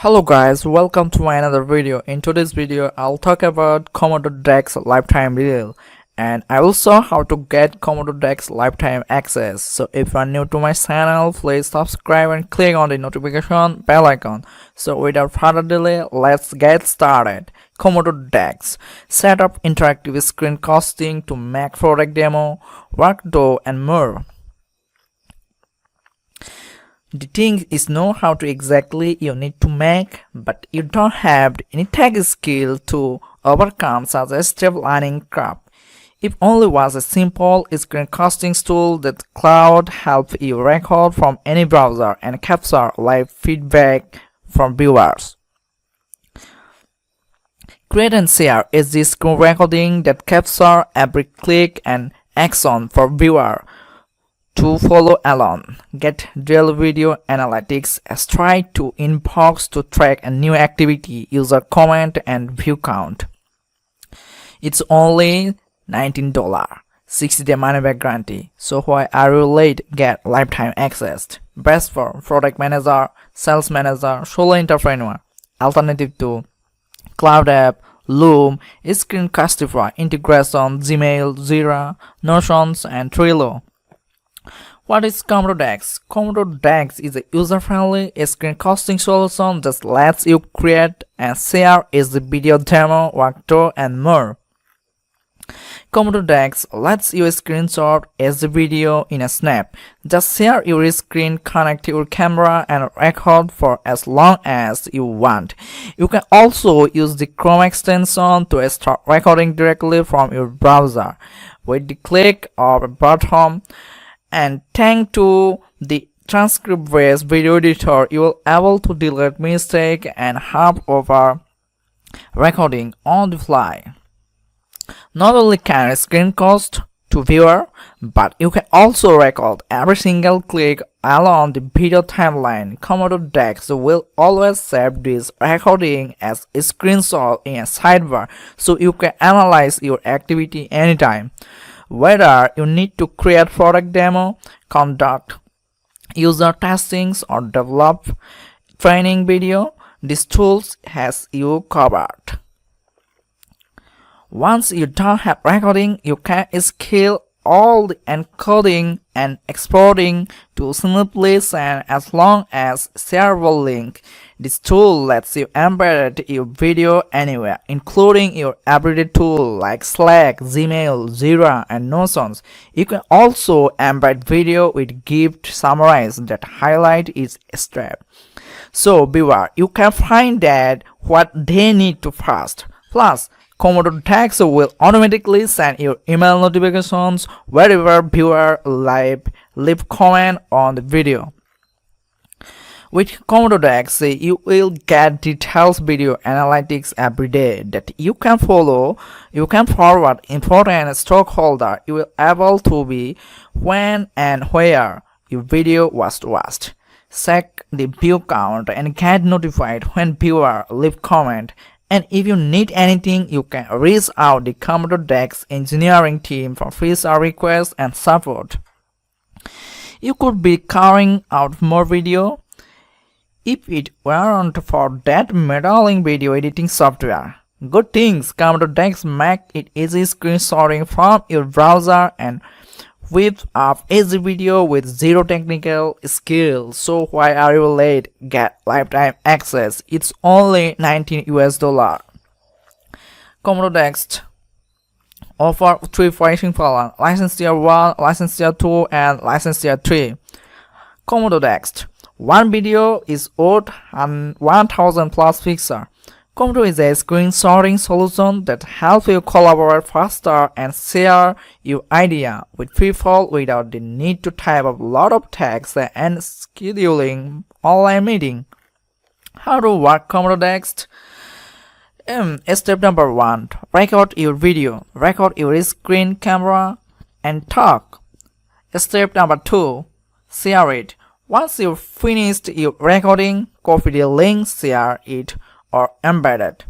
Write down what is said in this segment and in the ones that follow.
Hello guys, welcome to my another video. In today's video, I'll talk about Komodo Decks lifetime deal, and I will show how to get Komodo Decks lifetime access. So if you are new to my channel, please subscribe and click on the notification bell icon. So without further delay, let's get started. Komodo Decks set up interactive screencasting to make product demo, walkthrough and more. The thing is know how to exactly you need to make, but you don't have any tech skill to overcome such a step learning curve. If only was a simple screencasting tool that cloud help you record from any browser and capture live feedback from viewers. Create and share is the screen recording that capture every click and action for viewer to follow along. Get real video analytics, straight to inbox to track a new activity, user comment and view count. It's only $19, 60-day money back guarantee. So why are you late? Get lifetime access. Best for product manager, sales manager, solo entrepreneur. Alternative to CloudApp, Loom, Screencastify, integration, Gmail, Jira, Notions and Trello. What is Komodo Decks? Komodo Decks is a user-friendly screencasting solution that lets you create and share its video demo, walkthrough, and more. Komodo Decks lets you screenshot as a video in a snap. Just share your screen, connect your camera, and record for as long as you want. You can also use the Chrome extension to start recording directly from your browser with the click of a button. And thanks to the transcript-based video editor, you will be able to delete mistake and hop over recording on the fly. Not only can screencast to viewer, but you can also record every single click along the video timeline. Komodo Decks will always save this recording as a screenshot in a sidebar, so you can analyze your activity anytime. Whether you need to create product demo, conduct user testings or develop training video, this tool has you covered. Once you don't have recording, you can scale all the encoding and exporting to simply send as long as shareable link. This tool lets you embed your video anywhere, including your everyday tool like Slack, Gmail, Jira, and Notions. You can also embed video with gift summaries that highlight each step. So beware, you can find that what they need to first. Plus, Komodo Decks will automatically send your email notifications wherever viewer leave comment on the video. With Komodo Decks, you will get detailed video analytics every day that you can follow. You can forward important stockholder. You will able to be when and where your video was watched. Check the view count and get notified when viewer leave comment. And if you need anything, you can reach out the Komodo Decks engineering team for feature requests and support. You could be carrying out more video if it weren't for that meddling video editing software. Good things, Komodo Decks make it easy screenshotting from your browser and whip up easy video with zero technical skill. So why are you late? Get lifetime access. It's only $19 US. Komodo Decks offer 3 pricing plans: license tier 1, license tier 2, and license tier 3. Komodo Decks. One video is worth 1,000 plus pixels. Komodo is a screenshotting solution that helps you collaborate faster and share your idea with people without the need to type a lot of text and scheduling online meeting. How to work Komodo Decks? Step number 1. Record your video. Record your screen, camera, and talk. Step number 2. Share it. Once you've finished your recording, copy the link, share it, or embed it.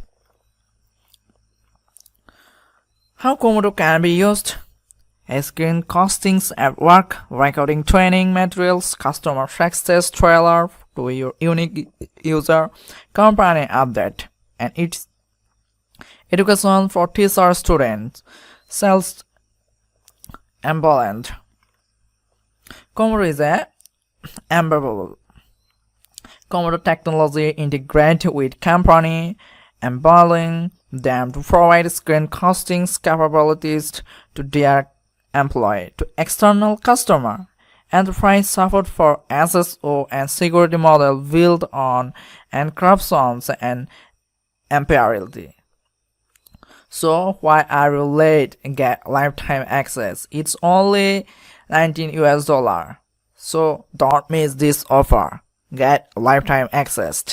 How Komodo can be used? Screencastings at work, recording training materials, customer success trailer, to your unique user company update, and it's education for teacher students, sells ambivalent. Komodo is a ambivalent. Komodo technology integrate with company, enabling them to provide screencasting capabilities to their employee, to external customer. Enterprise support for SSO and security model built on encryptions and empiricity. So why are you late? Get lifetime access. It's only 19 US dollar. So don't miss this offer. Get lifetime access.